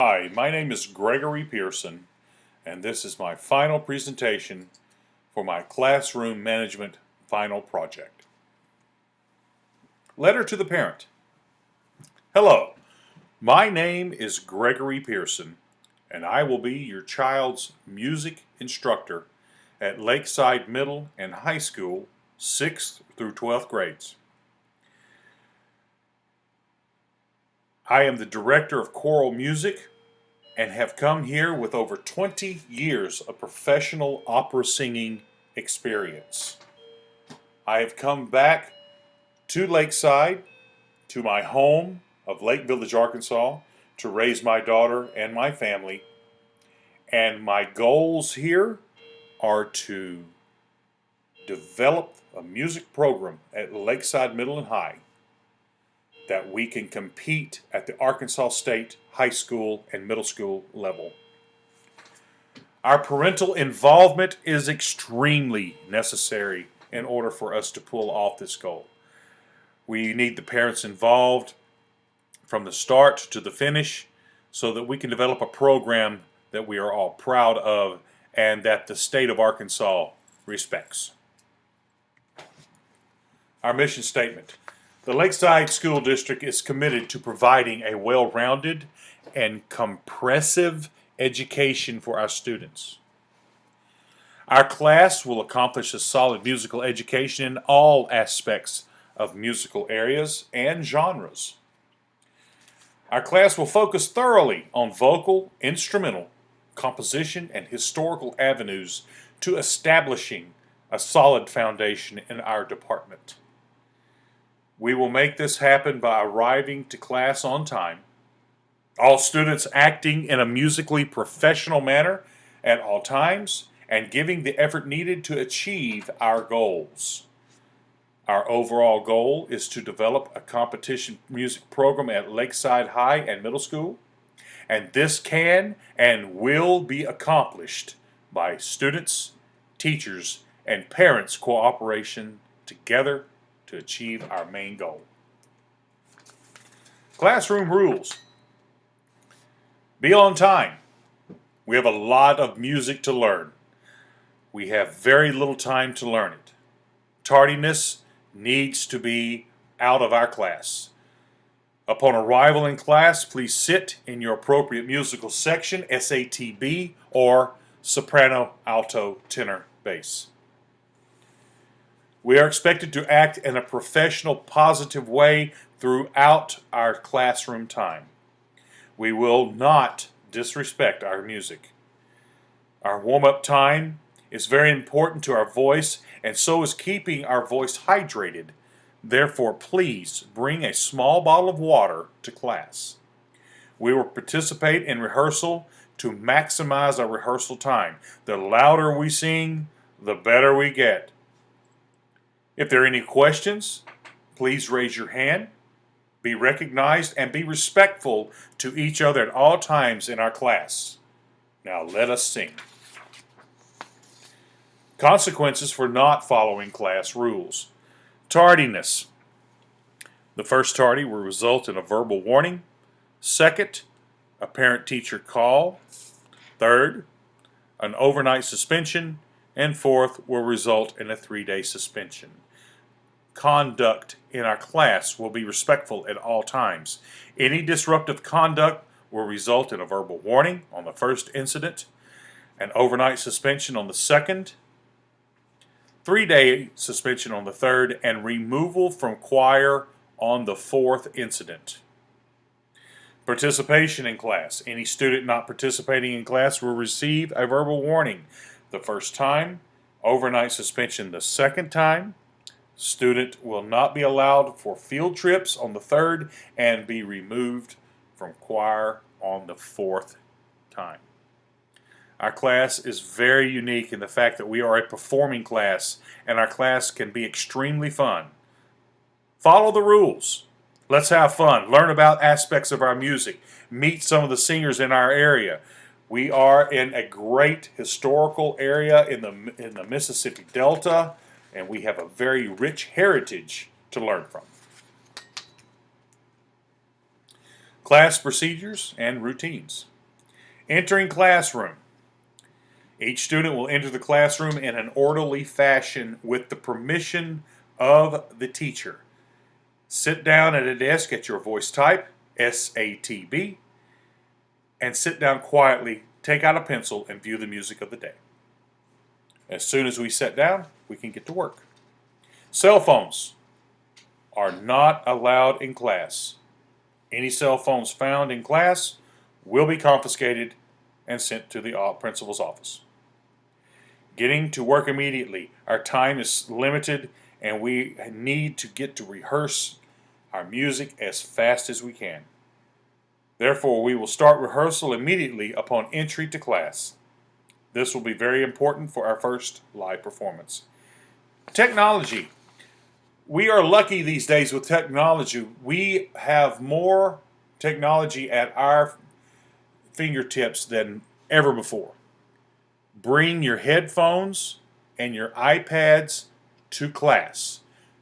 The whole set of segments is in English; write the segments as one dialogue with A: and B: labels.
A: Hi, my name is Gregory Pearson, and this is my final presentation for my classroom management final project. Letter to the parent. Hello, my name is Gregory Pearson, and I will be your child's music instructor at Lakeside Middle and High School, 6th through 12th grades. I am the director of choral music and have come here with over 20 years of professional opera singing experience. I have come back to Lakeside, to my home of Lake Village, Arkansas, to raise my daughter and my family. And my goals here are to develop a music program at Lakeside Middle and High that we can compete at the Arkansas State high school and middle school level. Our parental involvement is extremely necessary in order for us to pull off this goal. We need the parents involved from the start to the finish so that we can develop a program that we are all proud of and that the state of Arkansas respects. Our mission statement. The Lakeside School District is committed to providing a well-rounded and comprehensive education for our students. Our class will accomplish a solid musical education in all aspects of musical areas and genres. Our class will focus thoroughly on vocal, instrumental, composition, and historical avenues to establishing a solid foundation in our department. We will make this happen by arriving to class on time, all students acting in a musically professional manner at all times, and giving the effort needed to achieve our goals. Our overall goal is to develop a competition music program at Lakeside High and Middle School, and this can and will be accomplished by students, teachers, and parents' cooperation together to achieve our main goal. Classroom rules. Be on time. We have a lot of music to learn. We have very little time to learn it. Tardiness needs to be out of our class. Upon arrival in class, please sit in your appropriate musical section, SATB or soprano, alto, tenor, bass. We are expected to act in a professional, positive way throughout our classroom time. We will not disrespect our music. Our warm-up time is very important to our voice, and so is keeping our voice hydrated. Therefore, please bring a small bottle of water to class. We will participate in rehearsal to maximize our rehearsal time. The louder we sing, the better we get. If there are any questions, please raise your hand, be recognized, and be respectful to each other at all times in our class. Now let us sing. Consequences for not following class rules. Tardiness. The first tardy will result in a verbal warning. Second, a parent-teacher call. Third, an overnight suspension. And fourth, will result in a 3-day suspension. Conduct in our class will be respectful at all times. Any disruptive conduct will result in a verbal warning on the first incident, an overnight suspension on the second, 3-day suspension on the third, and removal from choir on the fourth incident. Participation in class. Any student not participating in class will receive a verbal warning the first time, overnight suspension the second time. Student will not be allowed for field trips on the third and be removed from choir on the fourth time. Our class is very unique in the fact that we are a performing class, and our class can be extremely fun. Follow the rules. Let's have fun. Learn about aspects of our music. Meet some of the singers in our area. We are in a great historical area in the Mississippi Delta, and we have a very rich heritage to learn from. Class procedures and routines. Entering classroom. Each student will enter the classroom in an orderly fashion with the permission of the teacher. Sit down at a desk at your voice type, SATB, and sit down quietly, take out a pencil, and view the music of the day. As soon as we sit down, we can get to work. Cell phones are not allowed in class. Any cell phones found in class will be confiscated and sent to the principal's office. Getting to work immediately. Our time is limited and we need to get to rehearse our music as fast as we can. Therefore, we will start rehearsal immediately upon entry to class. This will be very important for our first live performance. Technology. We are lucky these days with technology. We have more technology at our fingertips than ever before. Bring your headphones and your iPads to class.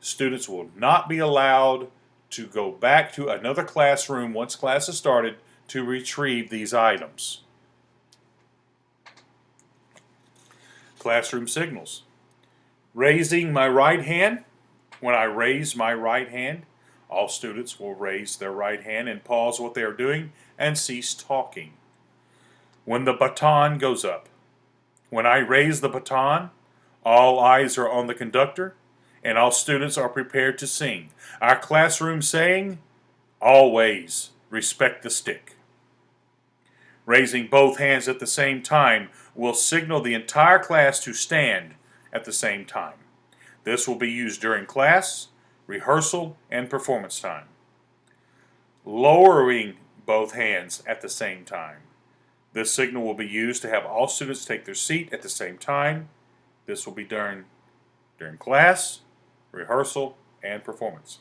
A: Students will not be allowed to go back to another classroom once class has started to retrieve these items. Classroom signals. Raising my right hand. When I raise my right hand, all students will raise their right hand and pause what they are doing and cease talking. When the baton goes up. When I raise the baton, all eyes are on the conductor and all students are prepared to sing. Our classroom saying, always respect the stick. Raising both hands at the same time will signal the entire class to stand at the same time. This will be used during class, rehearsal, and performance time. Lowering both hands at the same time. This signal will be used to have all students take their seat at the same time. This will be during class, rehearsal, and performance.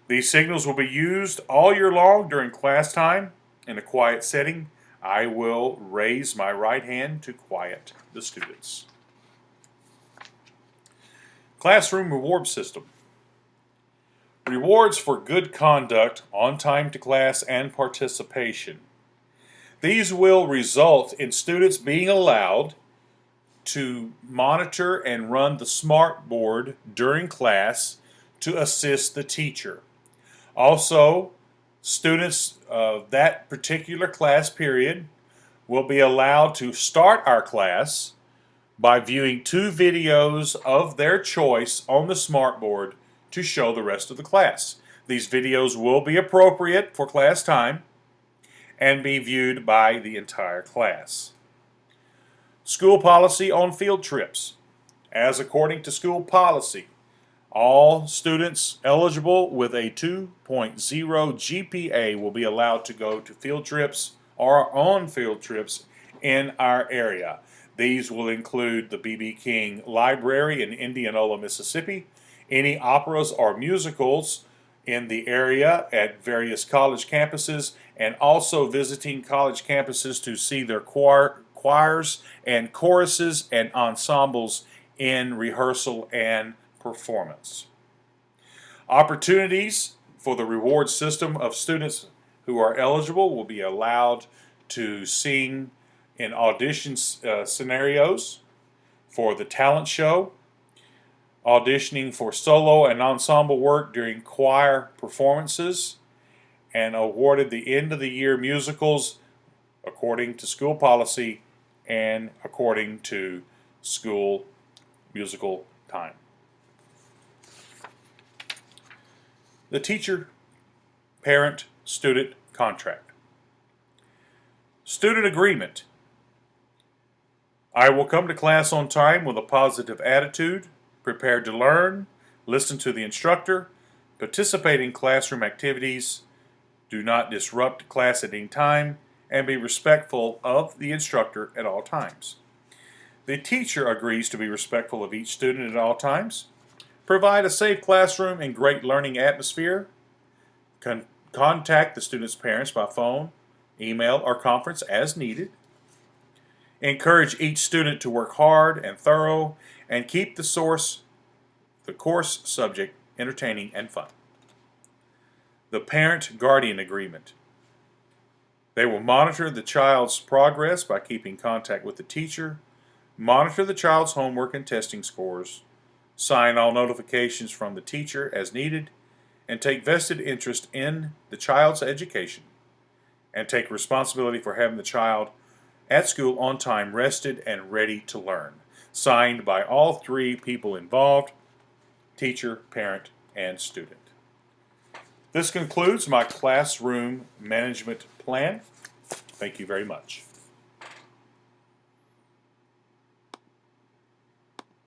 A: These signals will be used all year long during class time. In a quiet setting, I will raise my right hand to quiet the students. Classroom reward system. Rewards for good conduct, on time to class, and participation. These will result in students being allowed to monitor and run the smart board during class to assist the teacher. Also, students of that particular class period will be allowed to start our class by viewing 2 videos of their choice on the smartboard to show the rest of the class. These videos will be appropriate for class time and be viewed by the entire class. School policy on field trips. As according to school policy, all students eligible with a 2.0 GPA will be allowed to go to field trips or on field trips in our area. These will include the B.B. King Library in Indianola, Mississippi, any operas or musicals in the area at various college campuses, and also visiting college campuses to see their choirs and choruses and ensembles in rehearsal and performance. Opportunities for the reward system of students who are eligible will be allowed to sing in audition scenarios for the talent show, auditioning for solo and ensemble work during choir performances, and awarded the end of the year musicals according to school policy and according to school musical time. The teacher-parent-student contract. Student agreement. I will come to class on time with a positive attitude, prepared to learn, listen to the instructor, participate in classroom activities, do not disrupt class at any time, and be respectful of the instructor at all times. The teacher agrees to be respectful of each student at all times, provide a safe classroom and great learning atmosphere, contact the student's parents by phone, email, or conference as needed, encourage each student to work hard and thorough, and keep the course subject entertaining and fun. The parent-guardian agreement. They will monitor the child's progress by keeping contact with the teacher, monitor the child's homework and testing scores, sign all notifications from the teacher as needed, and take vested interest in the child's education, and take responsibility for having the child at school on time, rested, and ready to learn. Signed by all three people involved: teacher, parent, and student. This concludes my classroom management plan. Thank you very much.